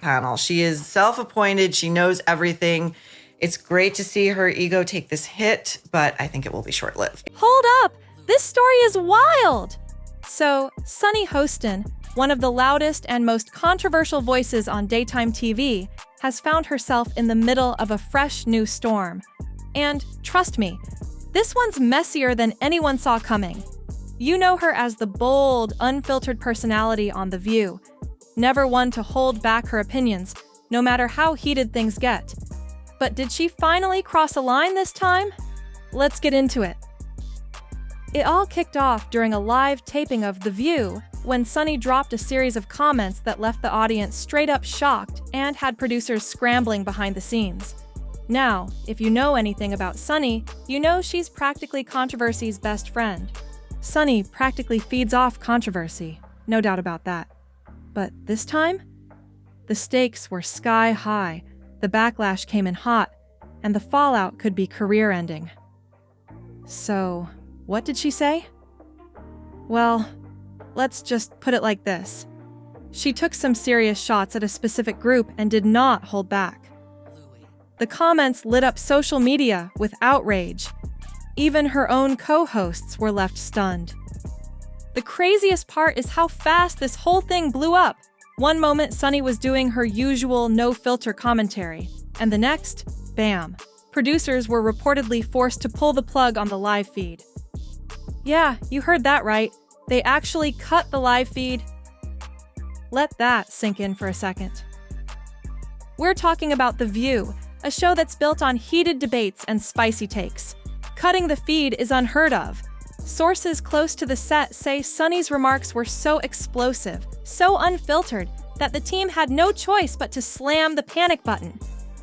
panel. She is self-appointed. She knows everything. It's great to see her ego take this hit, but I think it will be short-lived. Hold up! This story is wild! So, Sunny Hostin, one of the loudest and most controversial voices on daytime TV, has found herself in the middle of a fresh new storm. And trust me, this one's messier than anyone saw coming. You know her as the bold, unfiltered personality on The View, never one to hold back her opinions, no matter how heated things get. But did she finally cross a line this time? Let's get into it. It all kicked off during a live taping of The View, when Sunny dropped a series of comments that left the audience straight up shocked and had producers scrambling behind the scenes. Now, if you know anything about Sunny, you know she's practically controversy's best friend. Sunny practically feeds off controversy, no doubt about that. But this time? The stakes were sky high, the backlash came in hot, and the fallout could be career-ending. So, what did she say? Well, let's just put it like this. She took some serious shots at a specific group and did not hold back. The comments lit up social media with outrage. Even her own co-hosts were left stunned. The craziest part is how fast this whole thing blew up. One moment, Sunny was doing her usual no-filter commentary, and the next, bam, producers were reportedly forced to pull the plug on the live feed. Yeah, you heard that right. They actually cut the live feed. Let that sink in for a second. We're talking about The View, a show that's built on heated debates and spicy takes. Cutting the feed is unheard of. Sources close to the set say Sunny's remarks were so explosive, so unfiltered, that the team had no choice but to slam the panic button.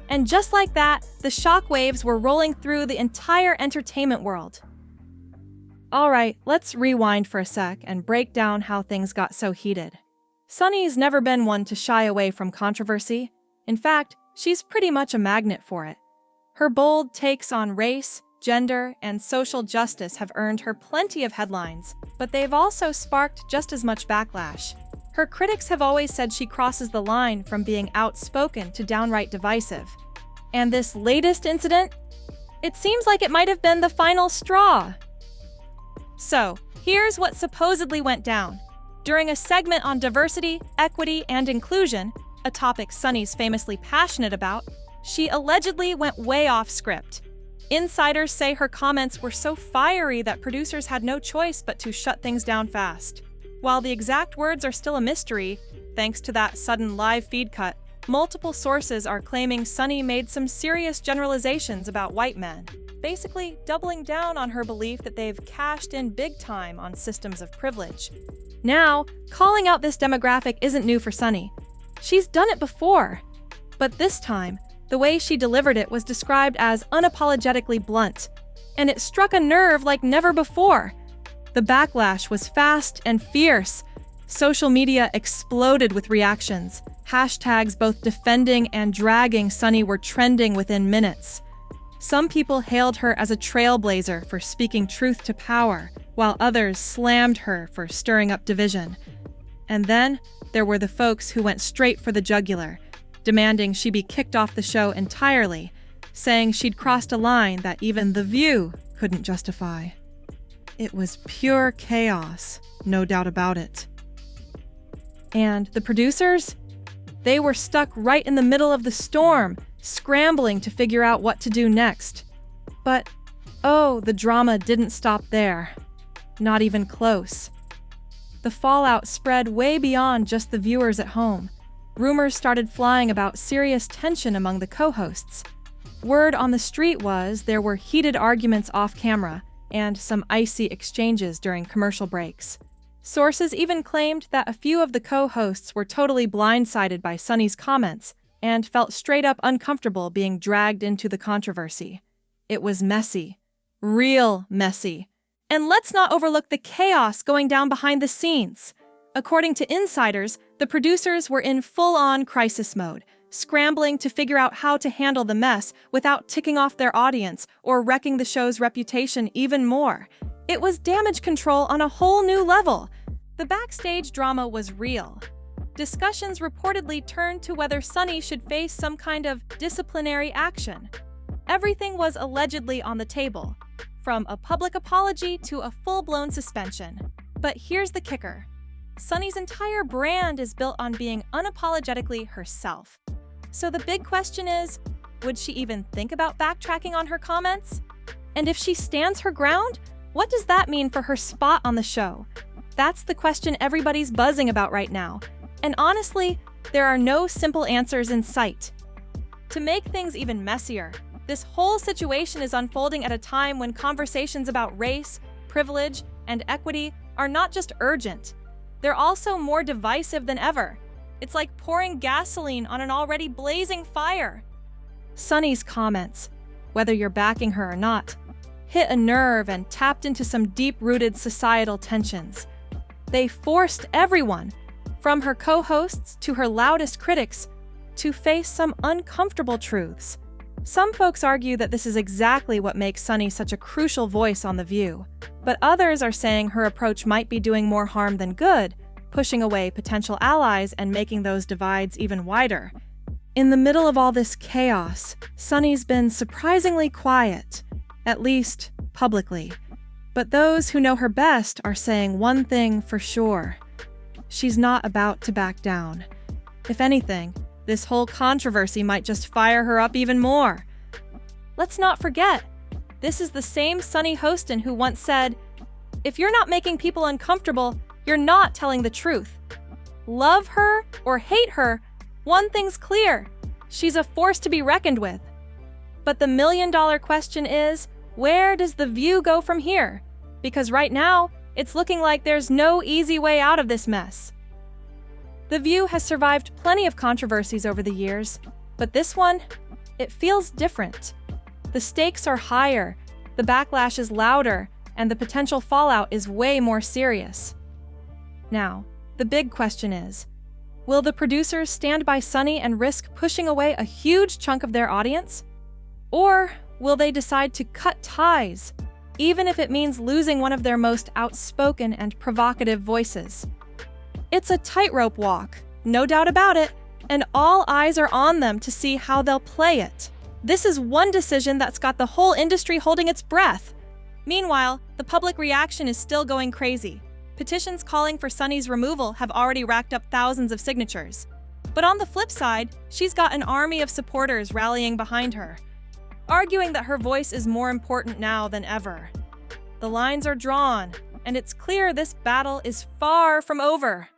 And just like that, the shockwaves were rolling through the entire entertainment world. Alright, let's rewind for a sec and break down how things got so heated. Sunny's never been one to shy away from controversy. In fact, she's pretty much a magnet for it. Her bold takes on race, gender, and social justice have earned her plenty of headlines, but they've also sparked just as much backlash. Her critics have always said she crosses the line from being outspoken to downright divisive. And this latest incident? It seems like it might have been the final straw. So, here's what supposedly went down. During a segment on diversity, equity, and inclusion, a topic Sunny's famously passionate about, she allegedly went way off script. Insiders say her comments were so fiery that producers had no choice but to shut things down fast. While the exact words are still a mystery, thanks to that sudden live feed cut, multiple sources are claiming Sunny made some serious generalizations about white men, basically doubling down on her belief that they've cashed in big time on systems of privilege. Now, calling out this demographic isn't new for Sunny. She's done it before. But this time, the way she delivered it was described as unapologetically blunt, and it struck a nerve like never before. The backlash was fast and fierce. Social media exploded with reactions. Hashtags both defending and dragging Sunny were trending within minutes. Some people hailed her as a trailblazer for speaking truth to power, while others slammed her for stirring up division. And then there were the folks who went straight for the jugular, demanding she be kicked off the show entirely, saying she'd crossed a line that even The View couldn't justify. It was pure chaos, no doubt about it. And the producers? They were stuck right in the middle of the storm, scrambling to figure out what to do next. But, oh, the drama didn't stop there. Not even close. The fallout spread way beyond just the viewers at home. Rumors started flying about serious tension among the co-hosts. Word on the street was there were heated arguments off camera and some icy exchanges during commercial breaks. Sources even claimed that a few of the co-hosts were totally blindsided by Sunny's comments and felt straight up uncomfortable being dragged into the controversy. It was messy. Real messy. And let's not overlook the chaos going down behind the scenes. According to insiders, the producers were in full-on crisis mode, scrambling to figure out how to handle the mess without ticking off their audience or wrecking the show's reputation even more. It was damage control on a whole new level. The backstage drama was real. discussions reportedly turned to whether Sunny should face some kind of disciplinary action. Everything was allegedly on the table, from a public apology to a full-blown suspension. But here's the kicker. Sunny's entire brand is built on being unapologetically herself. So the big question is, would she even think about backtracking on her comments? And if she stands her ground, what does that mean for her spot on the show? That's the question everybody's buzzing about right now. And honestly, there are no simple answers in sight. To make things even messier, this whole situation is unfolding at a time when conversations about race, privilege, and equity are not just urgent, they're also more divisive than ever. It's like pouring gasoline on an already blazing fire. Sunny's comments, whether you're backing her or not, hit a nerve and tapped into some deep-rooted societal tensions. They forced everyone, from her co-hosts to her loudest critics, to face some uncomfortable truths. Some folks argue that this is exactly what makes Sunny such a crucial voice on The View, but others are saying her approach might be doing more harm than good, pushing away potential allies and making those divides even wider. In the middle of all this chaos, Sunny's been surprisingly quiet, at least publicly. But those who know her best are saying one thing for sure. She's not about to back down. If anything, this whole controversy might just fire her up even more. Let's not forget, this is the same Sunny Hostin who once said, "If you're not making people uncomfortable, you're not telling the truth." Love her or hate her, one thing's clear, she's a force to be reckoned with. But the million-dollar question is, where does The View go from here? Because right now, it's looking like there's no easy way out of this mess. The View has survived plenty of controversies over the years, but this one, it feels different. The stakes are higher, the backlash is louder, and the potential fallout is way more serious. Now, the big question is, will the producers stand by Sunny and risk pushing away a huge chunk of their audience? Or will they decide to cut ties, even if it means losing one of their most outspoken and provocative voices? It's a tightrope walk, no doubt about it, and all eyes are on them to see how they'll play it. This is one decision that's got the whole industry holding its breath. Meanwhile, the public reaction is still going crazy. Petitions calling for Sunny's removal have already racked up thousands of signatures. But on the flip side, she's got an army of supporters rallying behind her, arguing that her voice is more important now than ever. The lines are drawn, and it's clear this battle is far from over.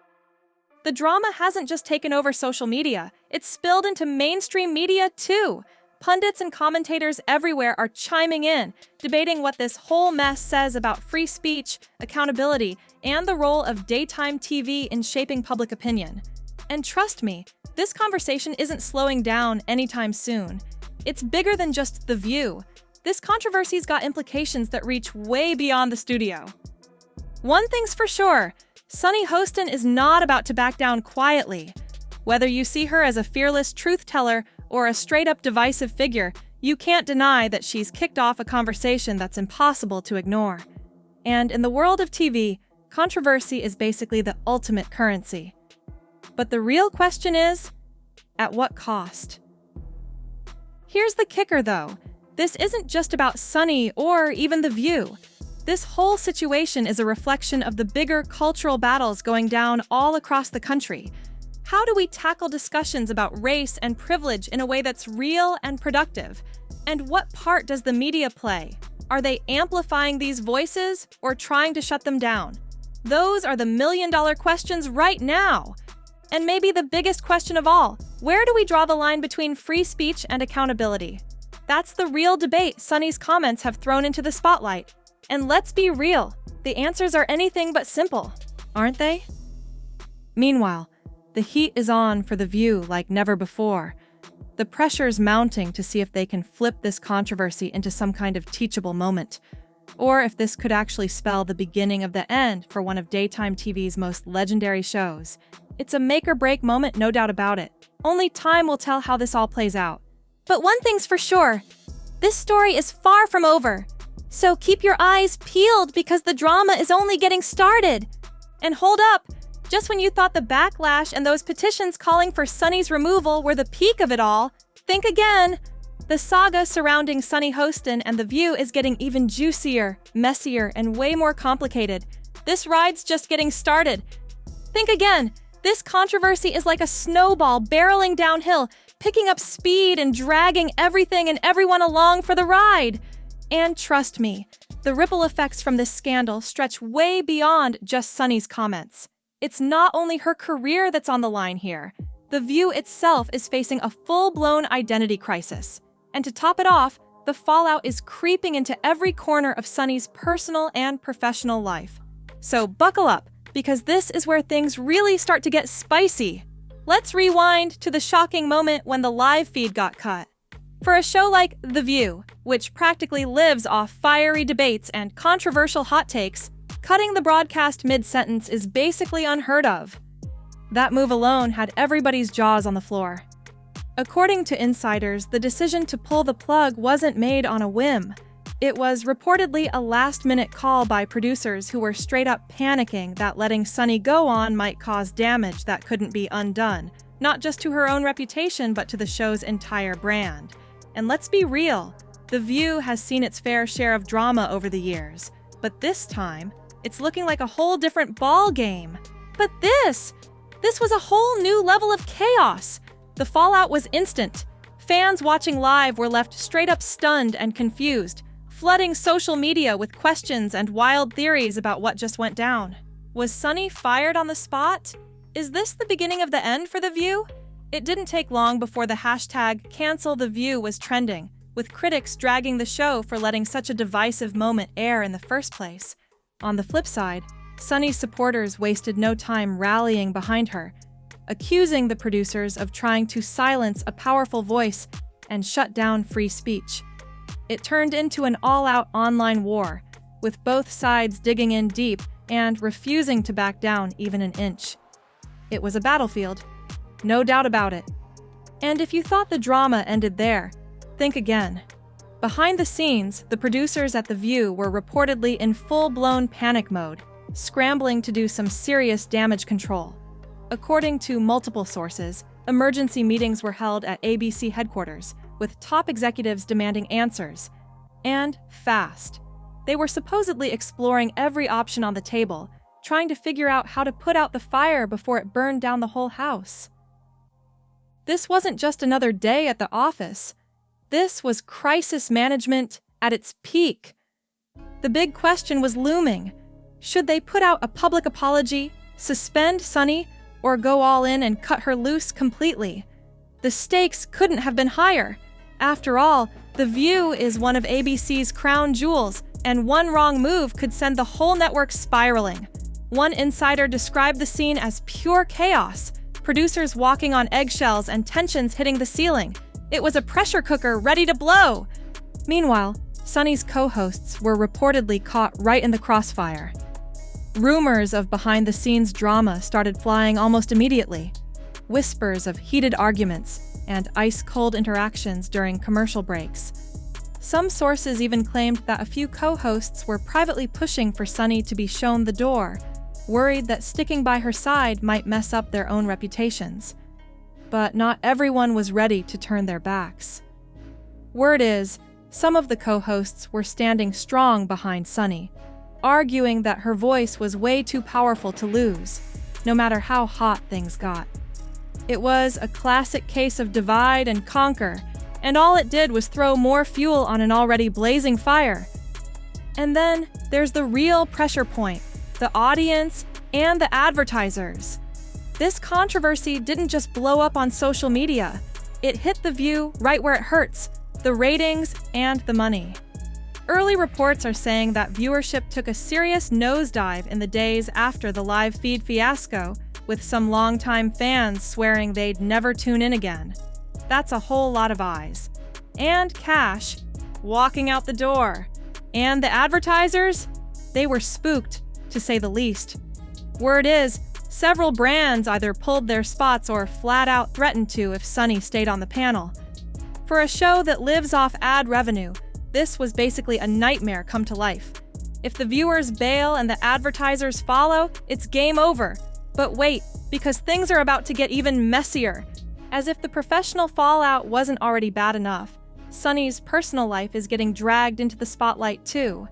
The drama hasn't just taken over social media, it's spilled into mainstream media too. Pundits and commentators everywhere are chiming in, debating what this whole mess says about free speech, accountability, and the role of daytime TV in shaping public opinion. And trust me, this conversation isn't slowing down anytime soon. It's bigger than just The View. This controversy's got implications that reach way beyond the studio. One thing's for sure, Sunny Hostin is not about to back down quietly. Whether you see her as a fearless truth-teller or a straight-up divisive figure, you can't deny that she's kicked off a conversation that's impossible to ignore. And in the world of TV, controversy is basically the ultimate currency. But the real question is, at what cost? Here's the kicker, though. This isn't just about Sunny or even The View. This whole situation is a reflection of the bigger cultural battles going down all across the country. How do we tackle discussions about race and privilege in a way that's real and productive? And what part does the media play? Are they amplifying these voices or trying to shut them down? Those are the million-dollar questions right now. And maybe the biggest question of all, where do we draw the line between free speech and accountability? That's the real debate Sunny's comments have thrown into the spotlight. And let's be real, the answers are anything but simple, aren't they? Meanwhile, the heat is on for The View like never before. The pressure's mounting to see if they can flip this controversy into some kind of teachable moment, or if this could actually spell the beginning of the end for one of daytime TV's most legendary shows. It's a make-or-break moment, no doubt about it. Only time will tell how this all plays out. But one thing's for sure, this story is far from over. So keep your eyes peeled because the drama is only getting started. And hold up, Just when you thought the backlash and those petitions calling for Sunny's removal were the peak of it all, think again. The saga surrounding Sunny Hostin and The View is getting even juicier, messier, and way more complicated. This ride's just getting started. Think again. This controversy is like a snowball barreling downhill, picking up speed and dragging everything and everyone along for the ride. And trust me, the ripple effects from this scandal stretch way beyond just Sunny's comments. It's not only her career that's on the line here. The View itself is facing a full-blown identity crisis. And to top it off, the fallout is creeping into every corner of Sunny's personal and professional life. So buckle up, because this is where things really start to get spicy. Let's rewind to the shocking moment when the live feed got cut. For a show like The View, which practically lives off fiery debates and controversial hot takes, cutting the broadcast mid-sentence is basically unheard of. That move alone had everybody's jaws on the floor. According to insiders, the decision to pull the plug wasn't made on a whim. It was reportedly a last-minute call by producers who were straight up panicking that letting Sunny go on might cause damage that couldn't be undone, not just to her own reputation but to the show's entire brand. And let's be real, The View has seen its fair share of drama over the years, but this time, it's looking like a whole different ball game. But this was a whole new level of chaos. The fallout was instant. Fans watching live were left straight up stunned and confused, flooding social media with questions and wild theories about what just went down. Was Sunny fired on the spot? Is this the beginning of the end for The View? It didn't take long before the hashtag #CancelTheView was trending, with critics dragging the show for letting such a divisive moment air in the first place. On the flip side, Sunny's supporters wasted no time rallying behind her, accusing the producers of trying to silence a powerful voice and shut down free speech. It turned into an all-out online war, with both sides digging in deep and refusing to back down even an inch. It was a battlefield, no doubt about it. And if you thought the drama ended there, think again. Behind the scenes, the producers at The View were reportedly in full-blown panic mode, scrambling to do some serious damage control. According to multiple sources, emergency meetings were held at ABC headquarters, with top executives demanding answers. And fast. They were supposedly exploring every option on the table, trying to figure out how to put out the fire before it burned down the whole house. This wasn't just another day at the office. This was crisis management at its peak. The big question was looming. Should they put out a public apology, suspend Sunny, or go all in and cut her loose completely? The stakes couldn't have been higher. After all, The View is one of ABC's crown jewels, and one wrong move could send the whole network spiraling. One insider described the scene as pure chaos, producers walking on eggshells and tensions hitting the ceiling. It was a pressure cooker ready to blow. Meanwhile, Sunny's co-hosts were reportedly caught right in the crossfire. Rumors of behind-the-scenes drama started flying almost immediately. Whispers of heated arguments and ice-cold interactions during commercial breaks. Some sources even claimed that a few co-hosts were privately pushing for Sunny to be shown the door, worried that sticking by her side might mess up their own reputations. But not everyone was ready to turn their backs. Word is, some of the co-hosts were standing strong behind Sunny, arguing that her voice was way too powerful to lose, no matter how hot things got. It was a classic case of divide and conquer, and all it did was throw more fuel on an already blazing fire. And then there's the real pressure point, the audience and the advertisers. This controversy didn't just blow up on social media. It hit The View right where it hurts, the ratings and the money. Early reports are saying that viewership took a serious nosedive in the days after the live feed fiasco, with some longtime fans swearing they'd never tune in again. That's a whole lot of eyes. And cash walking out the door. And the advertisers? They were spooked, to say the least. Word is, several brands either pulled their spots or flat out threatened to if Sunny stayed on the panel. For a show that lives off ad revenue, this was basically a nightmare come to life. If the viewers bail and the advertisers follow, it's game over. But wait, because things are about to get even messier. As if the professional fallout wasn't already bad enough, Sunny's personal life is getting dragged into the spotlight too.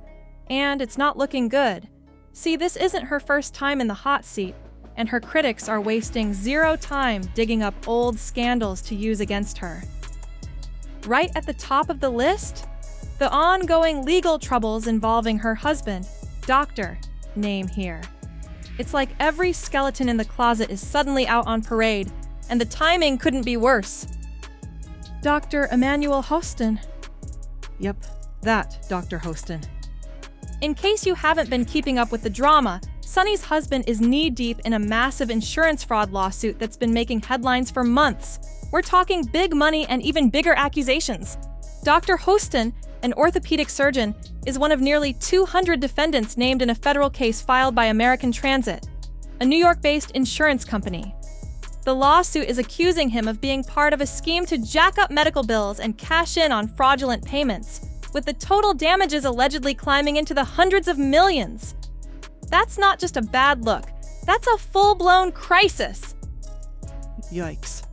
And it's not looking good. See, this isn't her first time in the hot seat, and her critics are wasting zero time digging up old scandals to use against her. Right at the top of the list? The ongoing legal troubles involving her husband, Dr. Name here. It's like every skeleton in the closet is suddenly out on parade, and the timing couldn't be worse. Dr. Emmanuel Hostin. Yep, that Dr. Hostin. In case you haven't been keeping up with the drama, Sunny's husband is knee-deep in a massive insurance fraud lawsuit that's been making headlines for months. We're talking big money and even bigger accusations. Dr. Hostin, an orthopedic surgeon, is one of nearly 200 defendants named in a federal case filed by American Transit, a New York-based insurance company. The lawsuit is accusing him of being part of a scheme to jack up medical bills and cash in on fraudulent payments, with the total damages allegedly climbing into the hundreds of millions. That's not just a bad look, that's a full-blown crisis. Yikes.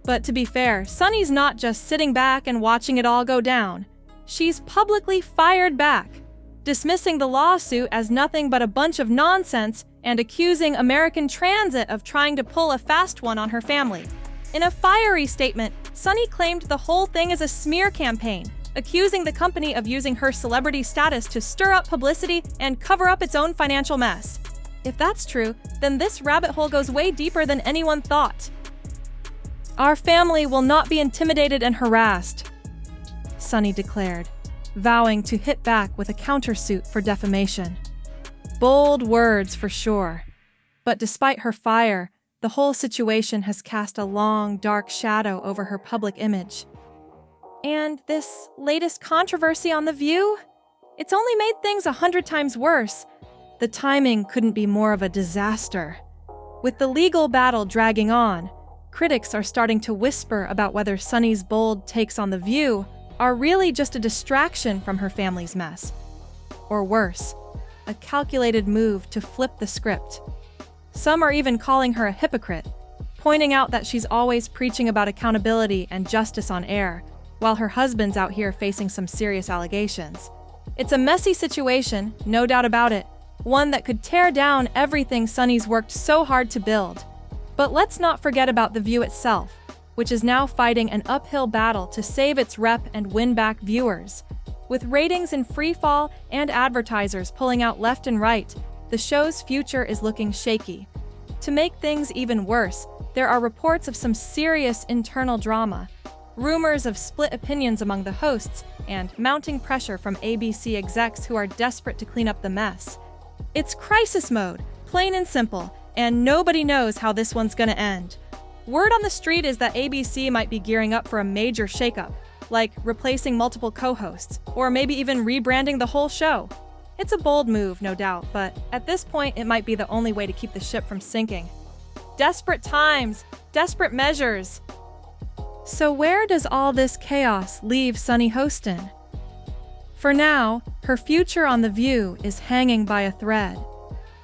But to be fair, Sunny's not just sitting back and watching it all go down. She's publicly fired back, dismissing the lawsuit as nothing but a bunch of nonsense and accusing American Transit of trying to pull a fast one on her family. In a fiery statement, Sunny claimed the whole thing is a smear campaign, accusing the company of using her celebrity status to stir up publicity and cover up its own financial mess. If that's true, then this rabbit hole goes way deeper than anyone thought. Our family will not be intimidated and harassed, Sunny declared, vowing to hit back with a countersuit for defamation. Bold words for sure. But despite her fire, the whole situation has cast a long, dark shadow over her public image. And this latest controversy on The View? It's only made things 100 times worse. The timing couldn't be more of a disaster. With the legal battle dragging on, critics are starting to whisper about whether Sunny's bold takes on The View are really just a distraction from her family's mess. Or worse, a calculated move to flip the script. Some are even calling her a hypocrite, pointing out that she's always preaching about accountability and justice on air, while her husband's out here facing some serious allegations. It's a messy situation, no doubt about it, one that could tear down everything Sunny's worked so hard to build. But let's not forget about The View itself, which is now fighting an uphill battle to save its rep and win back viewers. With ratings in free fall and advertisers pulling out left and right, the show's future is looking shaky. To make things even worse, there are reports of some serious internal drama, rumors of split opinions among the hosts, and mounting pressure from ABC execs who are desperate to clean up the mess. It's crisis mode, plain and simple, and nobody knows how this one's gonna end. Word on the street is that ABC might be gearing up for a major shakeup, like replacing multiple co-hosts, or maybe even rebranding the whole show. It's a bold move, no doubt, but at this point it might be the only way to keep the ship from sinking. Desperate times, desperate measures. So where does all this chaos leave Sunny Hostin? For now, her future on The View is hanging by a thread.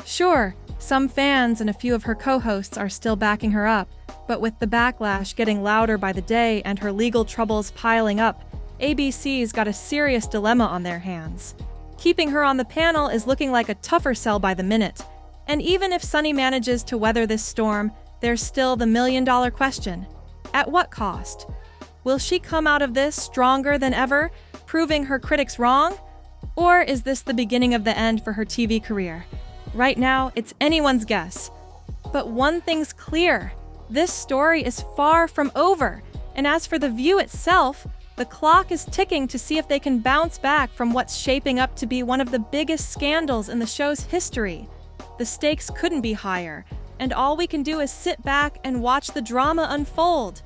Sure, some fans and a few of her co-hosts are still backing her up, but with the backlash getting louder by the day and her legal troubles piling up, ABC's got a serious dilemma on their hands. Keeping her on the panel is looking like a tougher sell by the minute. And even if Sunny manages to weather this storm, there's still the million-dollar question. At what cost? Will she come out of this stronger than ever, proving her critics wrong? Or is this the beginning of the end for her TV career? Right now, it's anyone's guess. But one thing's clear. This story is far from over, and as for The View itself, the clock is ticking to see if they can bounce back from what's shaping up to be one of the biggest scandals in the show's history. The stakes couldn't be higher, and all we can do is sit back and watch the drama unfold.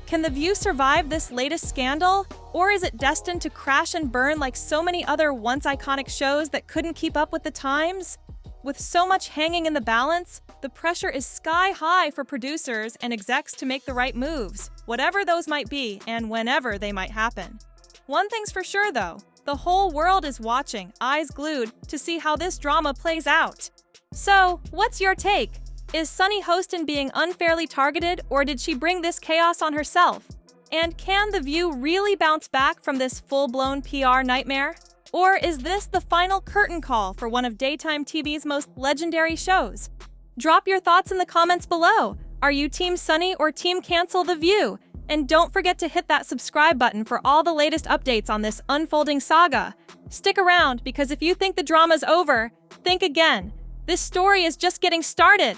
Can The View survive this latest scandal, or is it destined to crash and burn like so many other once iconic shows that couldn't keep up with the times? With so much hanging in the balance, the pressure is sky high for producers and execs to make the right moves, whatever those might be and whenever they might happen. One thing's for sure though, the whole world is watching, eyes glued, to see how this drama plays out. So, what's your take? Is Sunny Hostin being unfairly targeted, or did she bring this chaos on herself? And can The View really bounce back from this full-blown PR nightmare? Or is this the final curtain call for one of daytime TV's most legendary shows? Drop your thoughts in the comments below. Are you Team Sunny or Team Cancel The View? And don't forget to hit that subscribe button for all the latest updates on this unfolding saga. Stick around, because if you think the drama's over, think again. This story is just getting started.